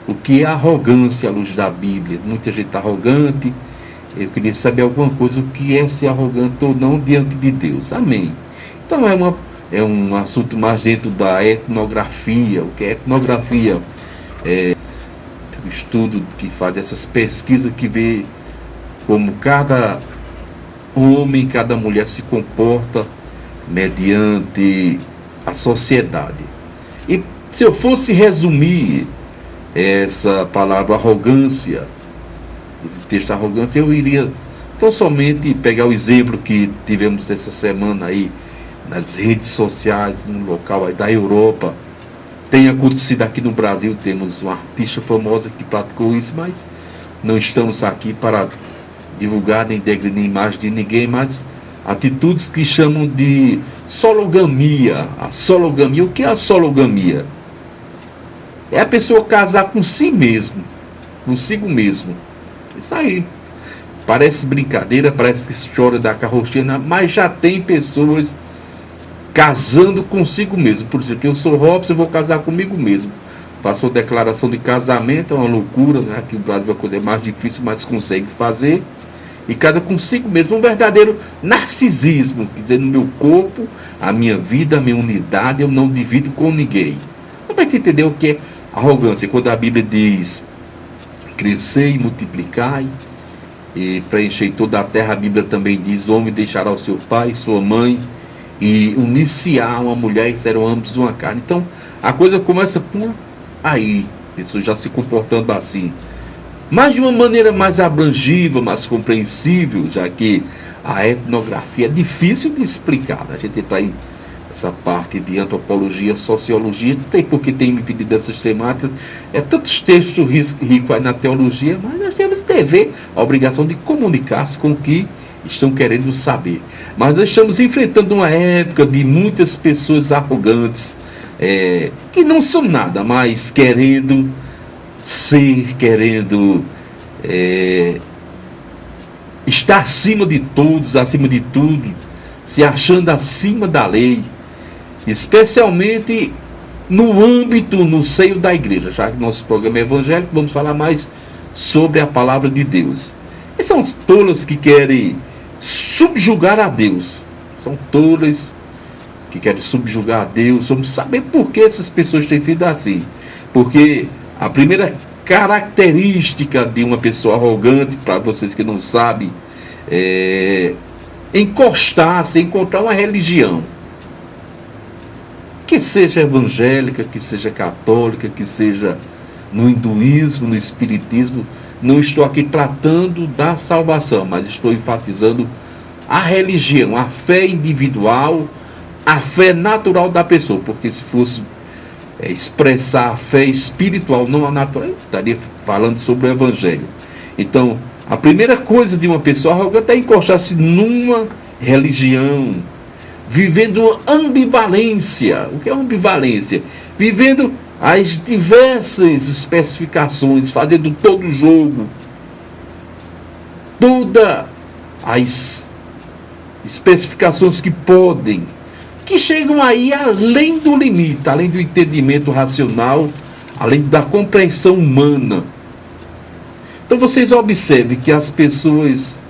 o que é arrogância à luz da Bíblia. Muita gente está arrogante. Eu queria saber alguma coisa, o que é ser arrogante ou não diante de Deus. Amém. Então é um assunto mais dentro da etnografia. O que é etnografia? O estudo que faz essas pesquisas, que vê como cada homem, cada mulher se comporta mediante a sociedade. E se eu fosse resumir essa palavra arrogância, esse texto arrogância, eu iria tão somente pegar o exemplo que tivemos essa semana aí nas redes sociais, no local aí da Europa. Tem acontecido aqui no Brasil, temos uma artista famosa que praticou isso, mas não estamos aqui para divulgar nem degradar a imagem de ninguém, mas atitudes que chamam de sologamia. A sologamia, o que é a sologamia? É a pessoa casar com si mesmo, consigo mesmo. Isso aí. Parece brincadeira, parece que chora da carroceira, mas já tem pessoas casando consigo mesmo. Por exemplo, eu sou Robson, eu vou casar comigo mesmo. Faço a declaração de casamento, é uma loucura, né? Aqui no Brasil é uma coisa mais difícil, mas consegue fazer. E casa consigo mesmo, um verdadeiro narcisismo, quer dizer, no meu corpo, a minha vida, a minha unidade, eu não divido com ninguém. Como é que entender o que é arrogância? Quando a Bíblia diz crescer e multiplicar e preencher toda a terra, a Bíblia também diz: o homem deixará o seu pai e sua mãe e unir-se a uma mulher, e serão ambos uma carne. Então a coisa começa por aí, pessoas já se comportando assim, mas de uma maneira mais abrangível, mais compreensível, já que a etnografia é difícil de explicar, né? A gente está aí essa parte de antropologia, sociologia, tem porque tem me pedido essas temáticas, tantos textos ricos aí na teologia, mas nós temos dever, a obrigação de comunicar-se com o que estão querendo saber. Mas nós estamos enfrentando uma época de muitas pessoas arrogantes, que não são nada, mas querendo ser, querendo estar acima de todos, acima de tudo, se achando acima da lei, especialmente no âmbito, no seio da igreja. Já que nosso programa é evangélico, vamos falar mais sobre a palavra de Deus. E são os tolos que querem subjugar a Deus. São tolos que querem subjugar a Deus. Vamos saber por que essas pessoas têm sido assim. Porque a primeira característica de uma pessoa arrogante, para vocês que não sabem, encostar-se, encontrar uma religião, que seja evangélica, que seja católica, que seja no hinduísmo, no espiritismo. Não estou aqui tratando da salvação, mas estou enfatizando a religião, a fé individual, a fé natural da pessoa, porque se fosse expressar a fé espiritual, não a natural, eu estaria falando sobre o evangelho. Então, a primeira coisa de uma pessoa arrogante é encostar-se numa religião, vivendo ambivalência. O que é ambivalência? Vivendo as diversas especificações, fazendo todo o jogo, todas as especificações que podem, que chegam aí além do limite, além do entendimento racional, além da compreensão humana. Então vocês observem que as pessoas,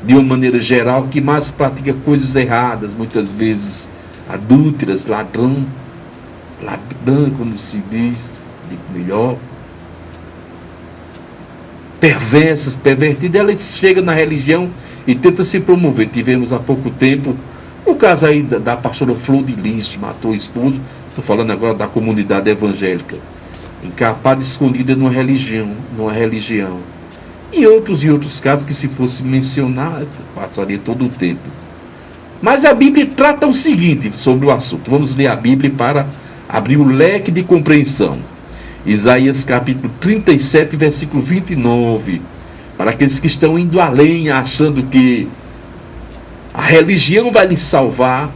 de uma maneira geral, que mais praticam coisas erradas, muitas vezes adúlteras, ladrão, como se diz, digo melhor, perversas, pervertidas, elas chegam na religião e tentam se promover. Tivemos há pouco tempo o caso aí da pastora Flor de Lis, matou o esposo. Estou falando agora da comunidade evangélica, encapada, escondida numa religião. E outros casos que, se fosse mencionar, passaria todo o tempo. Mas a Bíblia trata o seguinte sobre o assunto. Vamos ler a Bíblia para abrir o leque de compreensão. Isaías capítulo 37, versículo 29. Para aqueles que estão indo além, achando que a religião vai lhes salvar,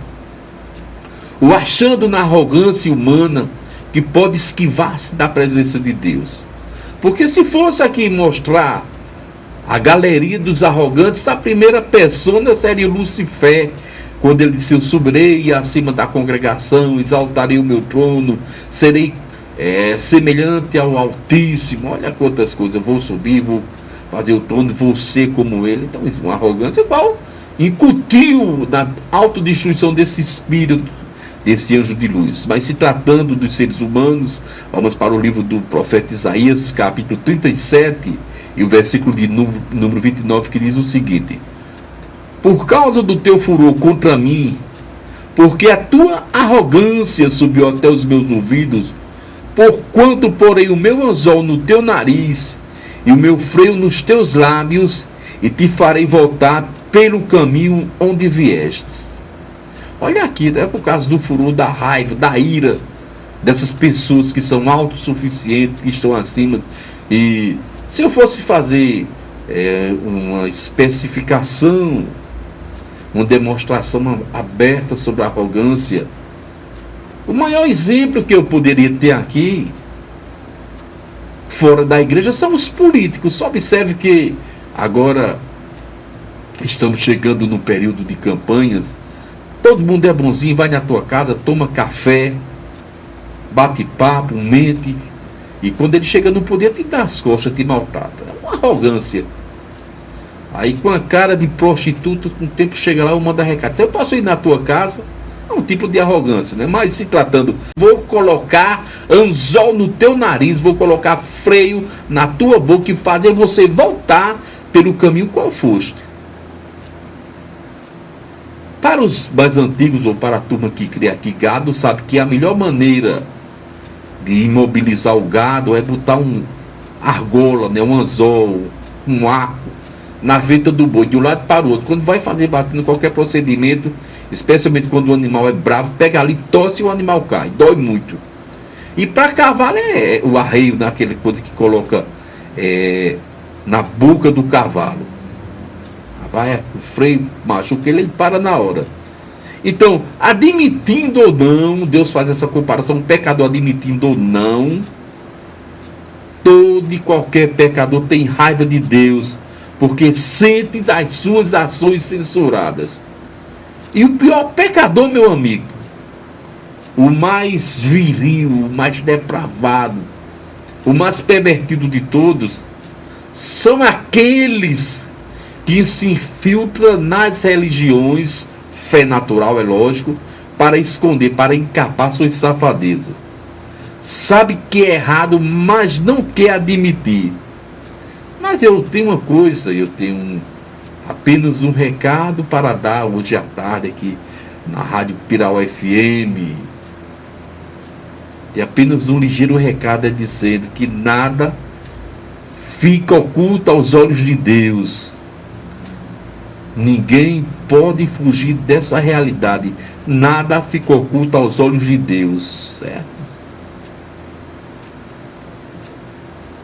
ou achando na arrogância humana que pode esquivar-se da presença de Deus. Porque se fosse aqui mostrar a galeria dos arrogantes, a primeira persona seria Lucifer, quando ele disse: eu subirei acima da congregação, exaltarei o meu trono, serei semelhante ao Altíssimo. Olha quantas coisas, eu vou subir, vou fazer o trono, vou ser como ele. Então, isso é uma arrogância igual incutiu na autodestruição desse espírito, desse anjo de luz. Mas se tratando dos seres humanos, vamos para o livro do profeta Isaías, capítulo 37, e o versículo de número 29, que diz o seguinte: por causa do teu furor contra mim, porque a tua arrogância subiu até os meus ouvidos, porquanto porei o meu anzol no teu nariz e o meu freio nos teus lábios, e te farei voltar pelo caminho onde viestes. Olha aqui, é por causa do furor, da raiva, da ira dessas pessoas que são autossuficientes, que estão acima. E se eu fosse fazer uma especificação, uma demonstração aberta sobre a arrogância, o maior exemplo que eu poderia ter aqui, fora da igreja, são os políticos. Só observe que agora estamos chegando no período de campanhas. Todo mundo é bonzinho, vai na tua casa, toma café, bate papo, mente, e quando ele chega no poder, te dá as costas, te maltrata. É uma arrogância. Aí com a cara de prostituta, com o tempo chega lá, eu mando recado: se eu posso ir na tua casa? É um tipo de arrogância, né? Mas se tratando, vou colocar anzol no teu nariz, vou colocar freio na tua boca e fazer você voltar pelo caminho qual foste. Para os mais antigos, ou para a turma que cria aqui gado, sabe que a melhor maneira de imobilizar o gado é botar um argola, né? Um anzol, um arco na venta do boi, de um lado para o outro. Quando vai fazer batendo qualquer procedimento, especialmente quando o animal é bravo, pega ali, tosse e o animal cai, dói muito. E para cavalo é o arreio, naquele coisa que coloca na boca do cavalo. Vai, o freio machuca, ele para na hora. Então, admitindo ou não, Deus faz essa comparação, o pecador admitindo ou não, todo e qualquer pecador tem raiva de Deus, porque sente as suas ações censuradas. E o pior pecador, meu amigo, o mais viril, o mais depravado, o mais pervertido de todos, são aqueles que se infiltram nas religiões, fé natural, é lógico, para esconder, para encapar suas safadezas. Sabe que é errado, mas não quer admitir. Mas eu tenho uma coisa, eu tenho apenas um recado para dar hoje à tarde aqui na Rádio Pirau FM. Tem apenas um ligeiro recado, dizendo que nada fica oculto aos olhos de Deus. Ninguém pode fugir dessa realidade. Nada fica oculto aos olhos de Deus, certo?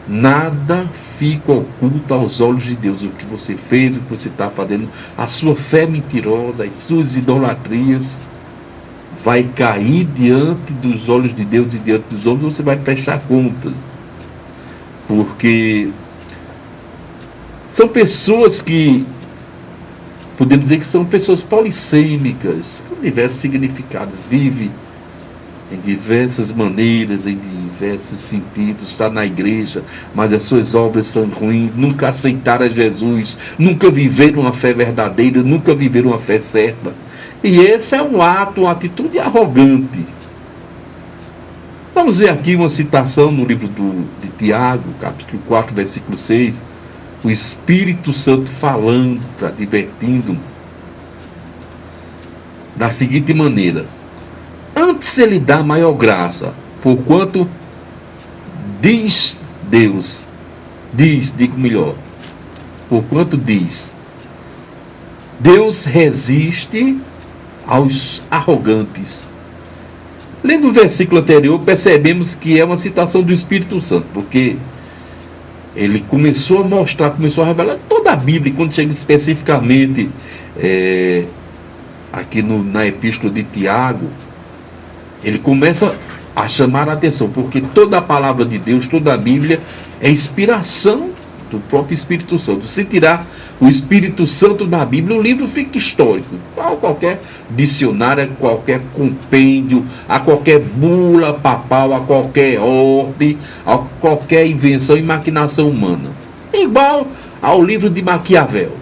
Nada fica oculto aos olhos de Deus. O que você fez, o que você está fazendo, a sua fé mentirosa, as suas idolatrias, vai cair diante dos olhos de Deus e diante dos homens. Você vai prestar contas, porque são pessoas que, podemos dizer que são pessoas polissêmicas, com diversos significados, vive em diversas maneiras, em diversos sentidos, está na igreja, mas as suas obras são ruins, nunca aceitaram a Jesus, nunca viveram uma fé verdadeira, nunca viveram uma fé certa. E esse é um ato, uma atitude arrogante. Vamos ver aqui uma citação no livro de Tiago, capítulo 4, versículo 6, o Espírito Santo falando, advertindo da seguinte maneira: antes ele dá maior graça, porquanto diz Deus, digo melhor, porquanto diz, Deus resiste aos arrogantes. Lendo o versículo anterior, percebemos que é uma citação do Espírito Santo, porque ele começou a mostrar, começou a revelar toda a Bíblia, quando chega especificamente aqui na epístola de Tiago, ele começa a chamar a atenção, porque toda a palavra de Deus, toda a Bíblia é inspiração do próprio Espírito Santo. Se tirar o Espírito Santo da Bíblia, o livro fica histórico. Qualquer dicionário, a qualquer compêndio, a qualquer bula papal, a qualquer ordem, a qualquer invenção e maquinação humana. Igual ao livro de Maquiavel,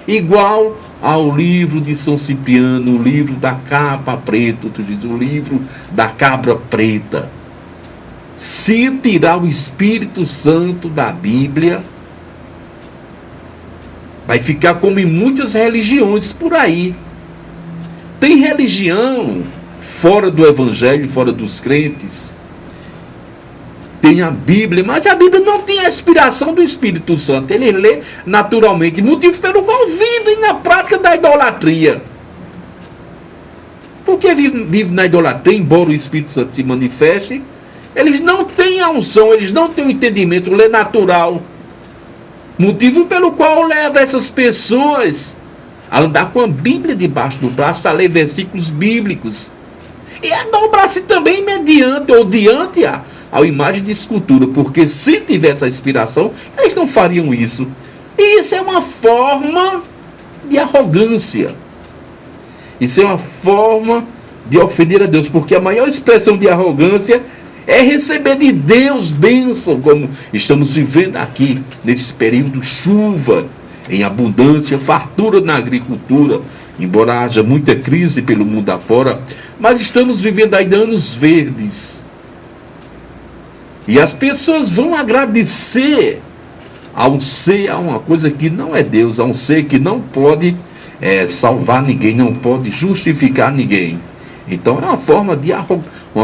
igual ao livro de São Cipriano, o livro da capa preta, o livro da cabra preta. Se tirar o Espírito Santo da Bíblia, vai ficar como em muitas religiões por aí. Tem religião fora do Evangelho, fora dos crentes. Tem a Bíblia, mas a Bíblia não tem a inspiração do Espírito Santo. Ele lê naturalmente, motivo pelo qual vivem na prática da idolatria. Porque vive na idolatria, embora o Espírito Santo se manifeste, eles não têm a unção, eles não têm o entendimento, lê natural. Motivo pelo qual leva essas pessoas a andar com a Bíblia debaixo do braço, a ler versículos bíblicos. E a dobrar-se também mediante ou diante a imagem de escultura, porque se tivesse a inspiração, eles não fariam isso. E isso é uma forma de arrogância. Isso é uma forma de ofender a Deus, porque a maior expressão de arrogância é receber de Deus bênção, como estamos vivendo aqui, nesse período chuva, em abundância, fartura na agricultura, embora haja muita crise pelo mundo afora, mas estamos vivendo ainda anos verdes. E as pessoas vão agradecer a um ser, a uma coisa que não é Deus, a um ser que não pode salvar ninguém, não pode justificar ninguém. Então é uma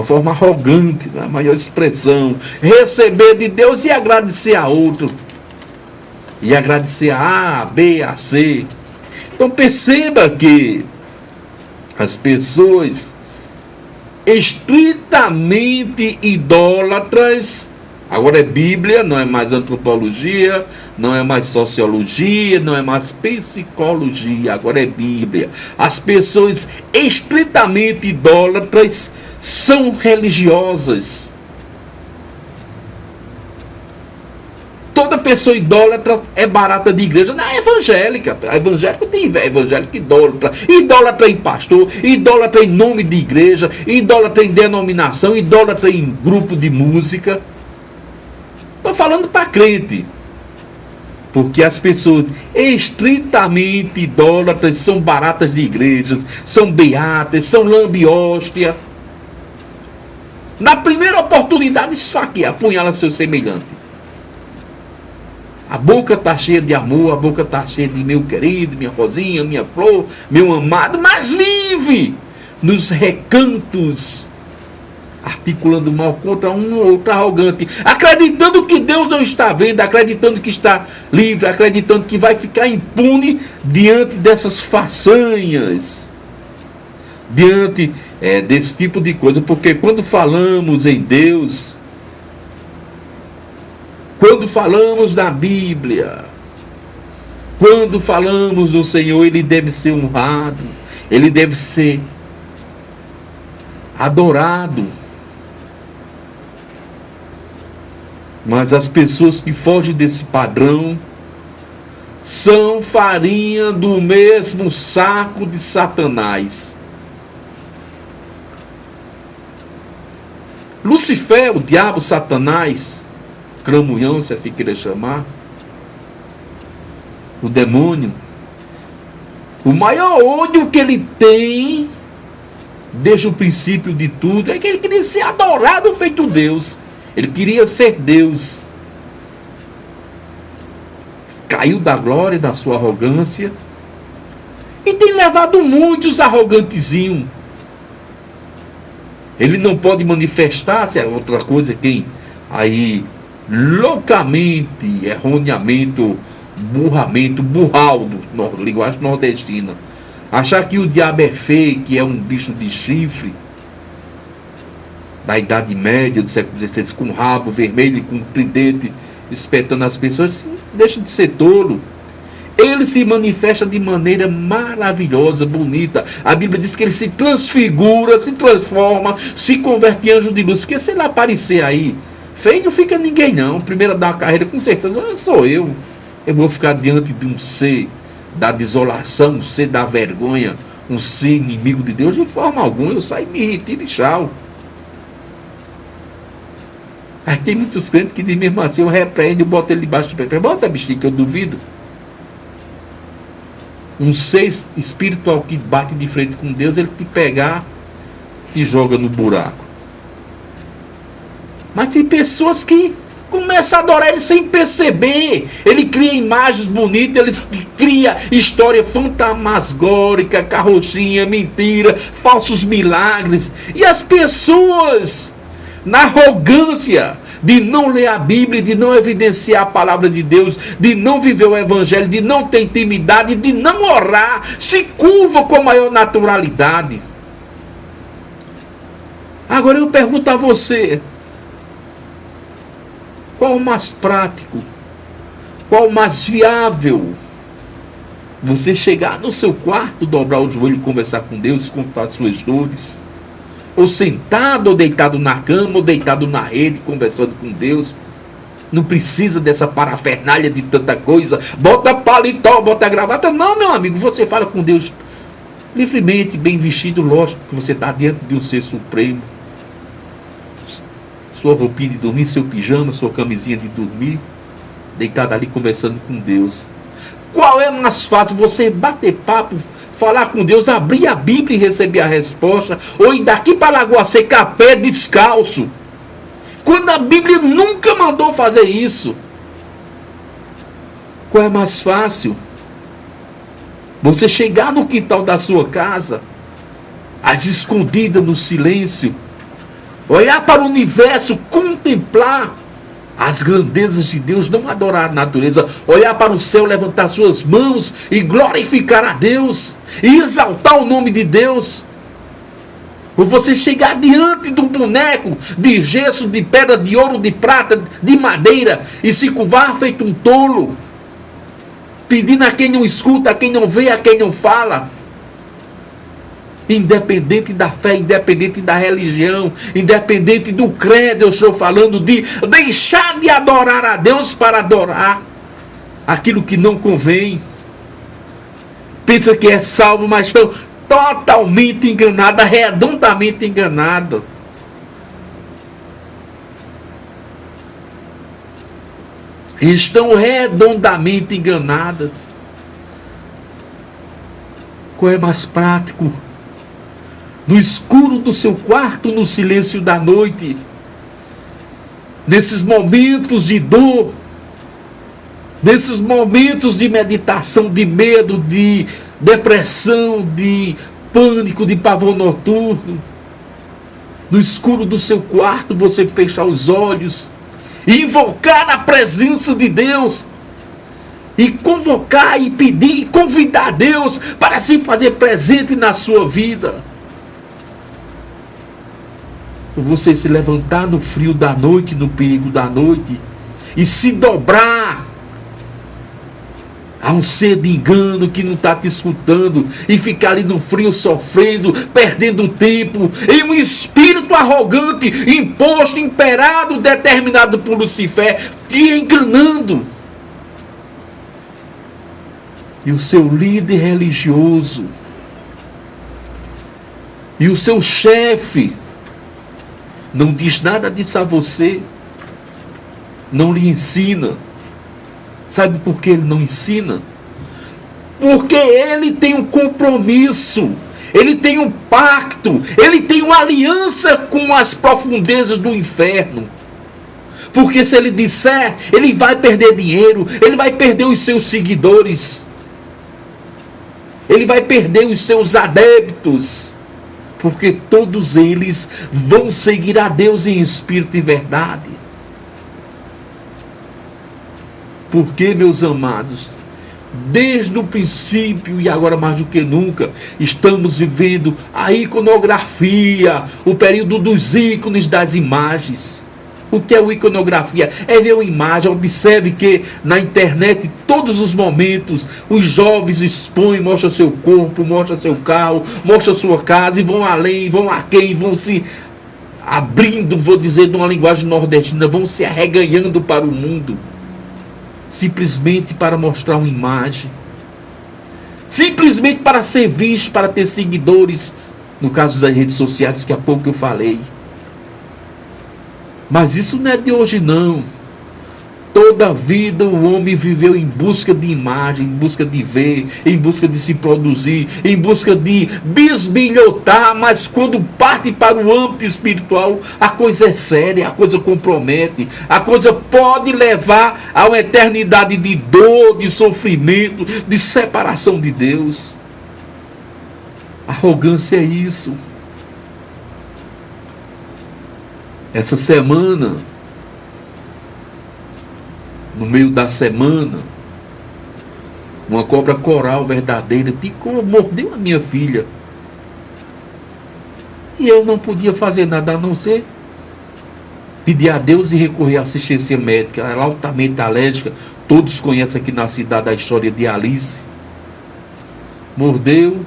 forma arrogante, a maior expressão, receber de Deus e agradecer a outro, e agradecer a A, B, a C. Então perceba que as pessoas estritamente idólatras, agora é Bíblia, não é mais antropologia, não é mais sociologia, não é mais psicologia, agora é Bíblia. As pessoas estritamente idólatras são religiosas. Toda pessoa idólatra é barata de igreja. Não, é evangélica. Evangélico tem evangélico idólatra. Idólatra em pastor, idólatra em nome de igreja, idólatra em denominação, idólatra em grupo de música. Estou falando para crente. Porque as pessoas estritamente idólatras são baratas de igrejas, são beatas, são lambióstia. Na primeira oportunidade, esfaquear, apunhala seu semelhante. A boca está cheia de amor, a boca está cheia de meu querido, minha rosinha, minha flor, meu amado, mas vive nos recantos, articulando mal contra um ou outro arrogante, acreditando que Deus não está vendo, acreditando que está livre, acreditando que vai ficar impune diante dessas façanhas, diante desse tipo de coisa, porque quando falamos em Deus, quando falamos da Bíblia, quando falamos do Senhor, Ele deve ser honrado, Ele deve ser adorado. Mas as pessoas que fogem desse padrão são farinha do mesmo saco de Satanás. Lucifer, o diabo, Satanás, cramunhão, se assim queira chamar, o demônio, o maior ódio que ele tem desde o princípio de tudo é que ele queria ser adorado feito Deus. Ele queria ser Deus. Caiu da glória, da sua arrogância, e tem levado muitos arrogantezinhos. Ele não pode manifestar-se, é outra coisa, quem aí loucamente, erroneamente, burraldo, linguagem nordestina, achar que o diabo é feio, que é um bicho de chifre da Idade Média, do século XVI, com rabo vermelho e com tridente espetando as pessoas, deixa de ser tolo. Ele se manifesta de maneira maravilhosa, bonita. A Bíblia diz que ele se transfigura, se transforma, se converte em anjo de luz. Porque se ele aparecer aí Feio não fica ninguém não. Primeiro a dar uma carreira, com certeza sou eu. Eu vou ficar diante de um ser da desolação, um ser da vergonha, um ser inimigo de Deus? De forma alguma. Eu saio, me retiro e tchau. Aí tem muitos crentes que dizem mesmo assim, eu repreendo e boto ele debaixo do pé. Bota, bichinho, que eu duvido. Um ser espiritual que bate de frente com Deus, ele te pegar, te joga no buraco. Mas tem pessoas que começam a adorar ele sem perceber. Ele cria imagens bonitas, ele cria história fantasmagórica, carrochinha, mentira, falsos milagres. E as pessoas, na arrogância de não ler a Bíblia, de não evidenciar a palavra de Deus, de não viver o Evangelho, de não ter intimidade, de não orar, se curva com a maior naturalidade. Agora eu pergunto a você, qual o mais prático? Qual o mais viável? Você chegar no seu quarto, dobrar o joelho e conversar com Deus, contar suas dores? Ou sentado ou deitado na cama, ou deitado na rede, conversando com Deus? Não precisa dessa parafernália de tanta coisa. Bota paletó, bota gravata. Não, meu amigo, você fala com Deus livremente, bem vestido. Lógico que você está diante de um ser supremo. Sua roupinha de dormir, seu pijama, sua camisinha de dormir, deitado ali conversando com Deus. Qual é mais fácil? Você bater papo, falar com Deus, abrir a Bíblia e receber a resposta, ou ir daqui para Lagoa Seca a pé descalço, quando a Bíblia nunca mandou fazer isso? Qual é mais fácil? Você chegar no quintal da sua casa, às escondidas, no silêncio, olhar para o universo, contemplar as grandezas de Deus, não adorar a natureza, olhar para o céu, levantar suas mãos e glorificar a Deus, e exaltar o nome de Deus. Ou você chegar diante de um boneco de gesso, de pedra, de ouro, de prata, de madeira, e se curvar feito um tolo, pedindo a quem não escuta, a quem não vê, a quem não fala. Independente da fé, independente da religião, independente do credo, eu estou falando de deixar de adorar a Deus para adorar aquilo que não convém. Pensa que é salvo, mas estão totalmente enganados, redondamente enganados. Estão redondamente enganadas. Qual é mais prático? No escuro do seu quarto, no silêncio da noite, nesses momentos de dor, nesses momentos de meditação, de medo, de depressão, de pânico, de pavor noturno, no escuro do seu quarto, você fechar os olhos e invocar a presença de Deus, e convocar e pedir e convidar Deus para se fazer presente na sua vida. Você se levantar no frio da noite, no perigo da noite, e se dobrar a um ser de engano que não está te escutando, e ficar ali no frio sofrendo, perdendo tempo, em um espírito arrogante, imposto, imperado, determinado por Lucifer, te enganando. E o seu líder religioso, e o seu chefe, não diz nada disso a você, não lhe ensina. Sabe por que ele não ensina? Porque ele tem um compromisso, ele tem um pacto, ele tem uma aliança com as profundezas do inferno. Porque se ele disser, ele vai perder dinheiro, ele vai perder os seus seguidores, ele vai perder os seus adeptos. Porque todos eles vão seguir a Deus em espírito e verdade. Porque, meus amados, desde o princípio e agora mais do que nunca, estamos vivendo a iconografia, o período dos ícones, das imagens. O que é a iconografia? É ver uma imagem. Observe que na internet, todos os momentos, os jovens expõem, mostram seu corpo, mostram seu carro, mostram sua casa, e vão além, vão a quem, vão se abrindo, vou dizer numa linguagem nordestina, vão se arreganhando para o mundo, simplesmente para mostrar uma imagem, simplesmente para ser visto, para ter seguidores, no caso das redes sociais, que há pouco eu falei. Mas isso não é de hoje não. Toda a vida o homem viveu em busca de imagem, em busca de ver, em busca de se produzir, em busca de bisbilhotar, mas quando parte para o âmbito espiritual, a coisa é séria, a coisa compromete, a coisa pode levar a uma eternidade de dor, de sofrimento, de separação de Deus. Arrogância é isso. Essa semana, no meio da semana, uma cobra coral verdadeira picou, mordeu a minha filha. E eu não podia fazer nada a não ser pedir a Deus e recorrer à assistência médica. Ela é altamente alérgica. Todos conhecem aqui na cidade a história de Alice. Mordeu.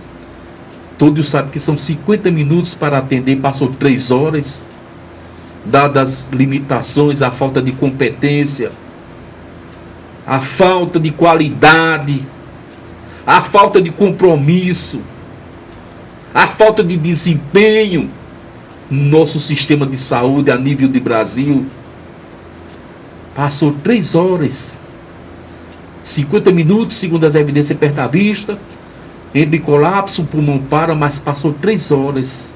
Todos sabem que são 50 minutos para atender. Passou 3 horas. Dadas as limitações, a falta de competência, a falta de qualidade, a falta de compromisso, a falta de desempenho no nosso sistema de saúde a nível de Brasil. Passou 3 horas, 50 minutos, segundo as evidências perto da vista, entre colapso, o pulmão para, mas passou 3 horas.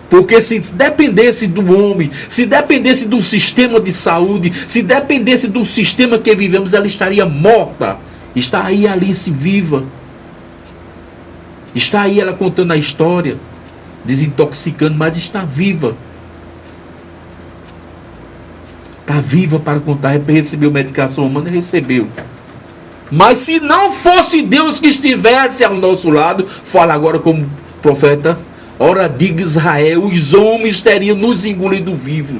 Porque se dependesse do homem, se dependesse do sistema de saúde, se dependesse do sistema que vivemos, ela estaria morta. Está aí Alice viva. Está aí ela contando a história, desintoxicando, mas está viva. Está viva para contar. Recebeu medicação humana, recebeu. Mas se não fosse Deus que estivesse ao nosso lado, fala agora como profeta, ora diga Israel, os homens teriam nos engolido vivo.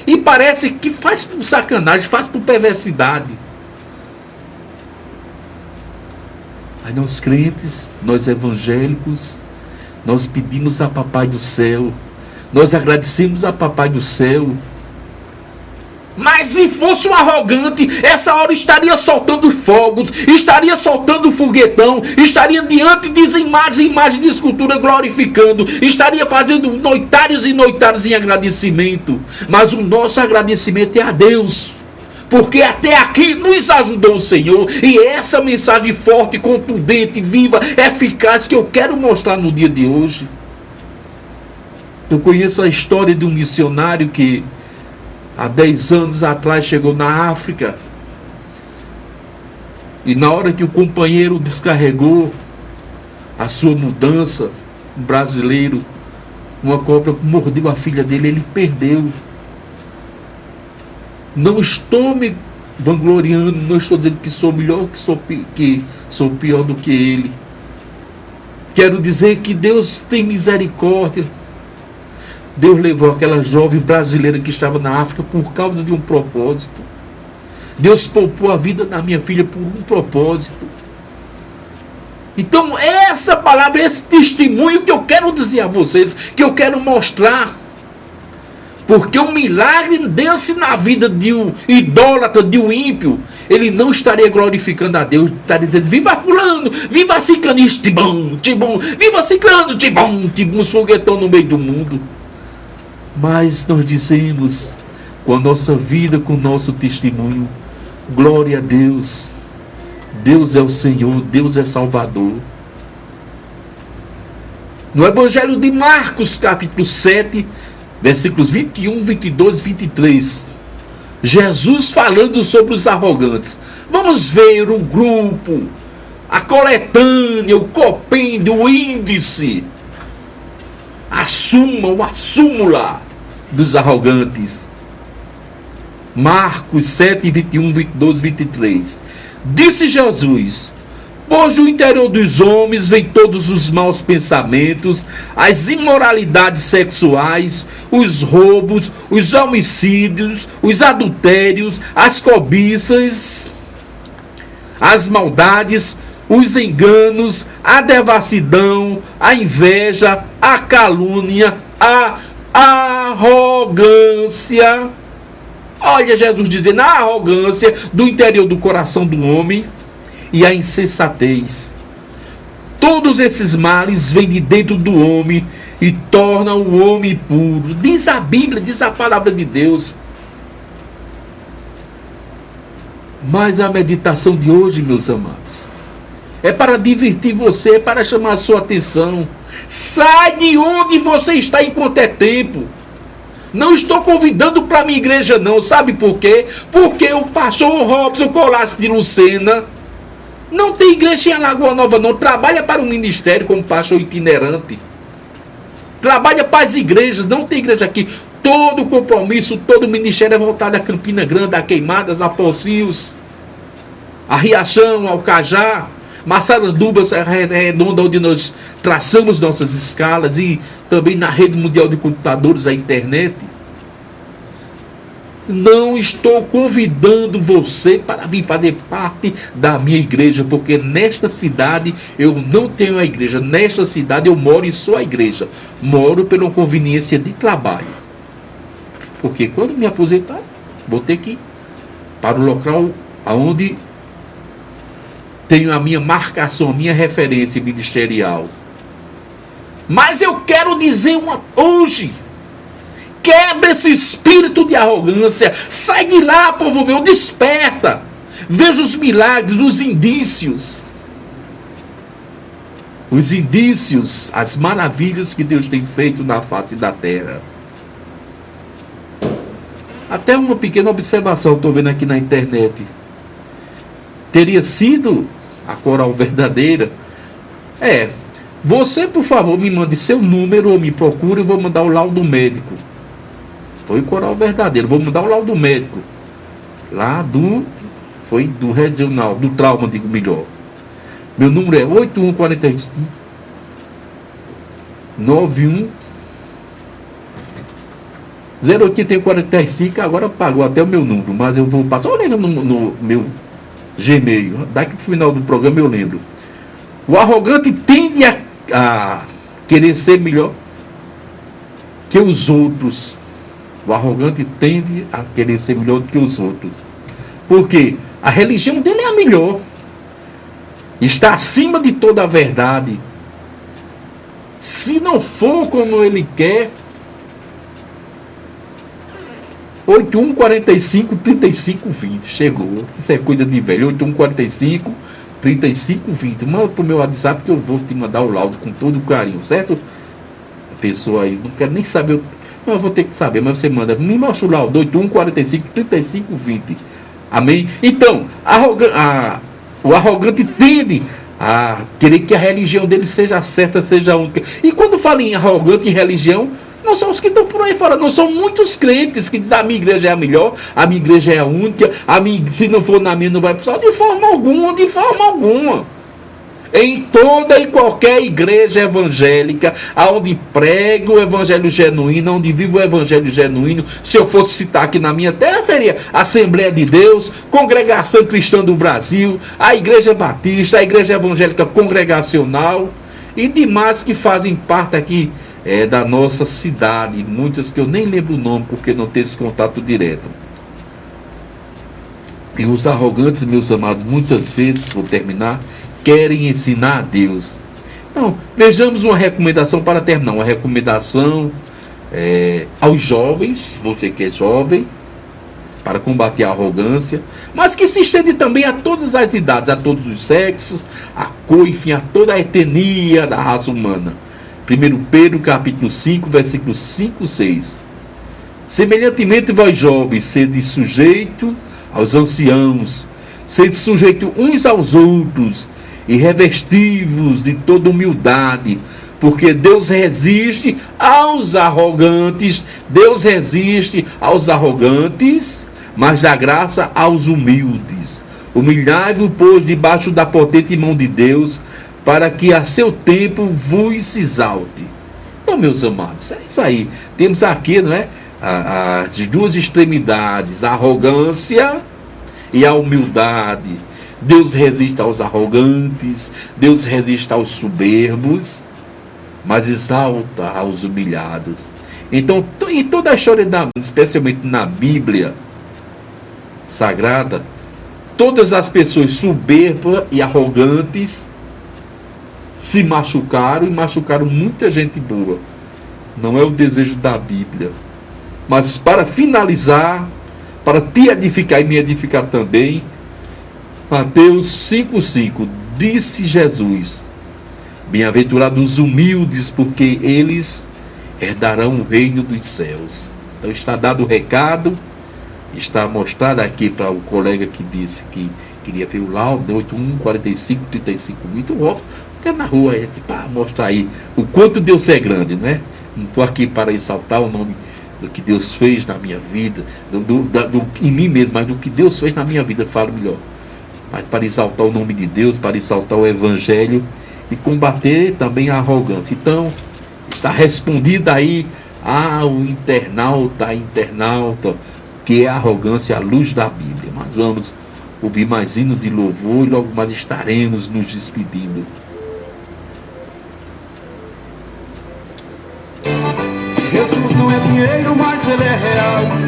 E parece que faz por sacanagem, faz por perversidade. Aí nós crentes, nós evangélicos, nós pedimos a Papai do Céu, nós agradecemos a Papai do Céu. Mas se fosse um arrogante, essa hora estaria soltando fogos, estaria soltando foguetão, estaria diante de imagens de escultura glorificando, estaria fazendo noitários e noitários em agradecimento. Mas o nosso agradecimento é a Deus, porque até aqui nos ajudou o Senhor. E essa mensagem forte, contundente, viva, eficaz que eu quero mostrar no dia de hoje. Eu conheço a história de um missionário que há 10 anos atrás chegou na África. E na hora que o companheiro descarregou a sua mudança, um brasileiro, uma cobra mordeu a filha dele, ele perdeu. Não estou me vangloriando, não estou dizendo que sou melhor, que sou pior do que ele. Quero dizer que Deus tem misericórdia. Deus levou aquela jovem brasileira que estava na África por causa de um propósito. Deus poupou a vida da minha filha por um propósito. Então essa palavra, esse testemunho que eu quero dizer a vocês, que eu quero mostrar. Porque o milagre desse na vida de um idólatra, de um ímpio, ele não estaria glorificando a Deus, estaria dizendo, viva fulano, viva ciclano, tibum, tibum, viva ciclano, tibum, tibum, os foguetão no meio do mundo. Mas nós dizemos, com a nossa vida, com o nosso testemunho, glória a Deus. Deus é o Senhor, Deus é Salvador. No Evangelho de Marcos, capítulo 7, versículos 21, 22, 23. Jesus falando sobre os arrogantes. Vamos ver o grupo, a coletânea, o compêndio, o índice, a súmula dos arrogantes. Marcos 7, 21, 22, 23. Disse Jesus, pois do interior dos homens vêm todos os maus pensamentos, as imoralidades sexuais, os roubos, os homicídios, os adultérios, as cobiças, as maldades, os enganos, a devassidão, a inveja, a calúnia, a arrogância. Olha Jesus dizendo, a arrogância do interior do coração do homem e a insensatez. Todos esses males vêm de dentro do homem e tornam o homem impuro. Diz a Bíblia, diz a palavra de Deus. Mas a meditação de hoje, meus amados, é para divertir você, é para chamar a sua atenção. Sai de onde você está enquanto é tempo. Não estou convidando para a minha igreja não, sabe por quê? Porque o pastor Robson Colasso de Lucena não tem igreja em Lagoa Nova não, trabalha para o ministério como pastor itinerante. Trabalha para as igrejas, não tem igreja aqui. Todo compromisso, todo ministério é voltado a Campina Grande, a Queimadas, a Pocios, a Riachão, ao Cajá, Massaranduba, Serra Redonda, onde nós traçamos nossas escalas, e também na rede mundial de computadores, a internet. Não estou convidando você para vir fazer parte da minha igreja, porque nesta cidade eu não tenho a igreja. Nesta cidade eu moro e sou a igreja. Moro pela conveniência de trabalho. Porque quando me aposentar, vou ter que ir para o local onde tenho a minha marcação, a minha referência ministerial. Mas eu quero dizer hoje, quebra esse espírito de arrogância. Sai de lá, povo meu, desperta. Veja os milagres, os indícios. Os indícios, as maravilhas que Deus tem feito na face da terra. Até uma pequena observação, estou vendo aqui na internet. Teria sido a Coral Verdadeira. Você, por favor, me mande seu número ou me procure, eu vou mandar o laudo médico. Foi Coral Verdadeiro, vou mandar o laudo médico. Foi do regional, do trauma, digo melhor. Meu número é 8145 91 08145. Agora pagou até o meu número, mas eu vou passar. Olha no meu Gmail. Daqui pro final do programa eu lembro. O arrogante tende a querer ser melhor que os outros. O arrogante tende a querer ser melhor do que os outros. Porque a religião dele é a melhor. Está acima de toda a verdade. Se não for como ele quer, 8145-3520. Chegou. Isso é coisa de velho. 8145-3520. Manda pro meu WhatsApp que eu vou te mandar o laudo com todo o carinho, certo? Pessoa aí, não quero nem saber. Não, eu vou ter que saber, mas você manda. Me mostra o laudo. 8145-3520. Amém? Então, o arrogante tende a querer que a religião dele seja certa, seja única. E quando fala em arrogante e religião, não são os que estão por aí fora, não são muitos crentes que dizem a minha igreja é a melhor, a minha igreja é a única, se não for na minha não vai precisar. De forma alguma, de forma alguma. Em toda e qualquer igreja evangélica, aonde prega o evangelho genuíno, onde vive o evangelho genuíno, se eu fosse citar aqui na minha terra, seria Assembleia de Deus, Congregação Cristã do Brasil, a Igreja Batista, a Igreja Evangélica Congregacional e demais que fazem parte aqui da nossa cidade, muitas que eu nem lembro o nome porque não tenho esse contato direto. E os arrogantes, meus amados, muitas vezes, vou terminar, querem ensinar a Deus. Então, vejamos uma recomendação para terminar. Uma recomendação aos jovens, você que é jovem, para combater a arrogância, mas que se estende também a todas as idades, a todos os sexos, a cor, enfim, a toda a etnia da raça humana. 1 Pedro capítulo 5, versículos 5 e 6. Semelhantemente, vós jovens, sede sujeito aos anciãos, sede sujeito uns aos outros, e revestivos de toda humildade, porque Deus resiste aos arrogantes, mas dá graça aos humildes. Humilhai-vos, pois, debaixo da potente mão de Deus, para que a seu tempo vos exalte. Então, meus amados, é isso aí. Temos aqui, não é, as duas extremidades, a arrogância e a humildade. Deus resiste aos arrogantes, Deus resiste aos soberbos, mas exalta aos humilhados. Então, em toda a história, especialmente na Bíblia Sagrada, todas as pessoas soberbas e arrogantes se machucaram e machucaram muita gente boa. Não é o desejo da Bíblia. Mas para finalizar, para te edificar e me edificar também, Mateus 5,5, disse Jesus: bem-aventurados os humildes, porque eles herdarão o reino dos céus. Então está dado o recado, está mostrado aqui para o colega que disse que queria ver o laudo, 81 45 35 muito óbvio, até na rua, para mostrar aí o quanto Deus é grande, né? Não estou aqui para exaltar o nome do que Deus fez na minha vida, em mim mesmo, mas do que Deus fez na minha vida, falo melhor. Mas para exaltar o nome de Deus, para exaltar o Evangelho e combater também a arrogância. Então, está respondida aí ao internauta, que é a arrogância à luz da Bíblia. Mas vamos ouvir mais hinos de louvor e logo mais estaremos nos despedindo. Jesus não é dinheiro, mas ele é real.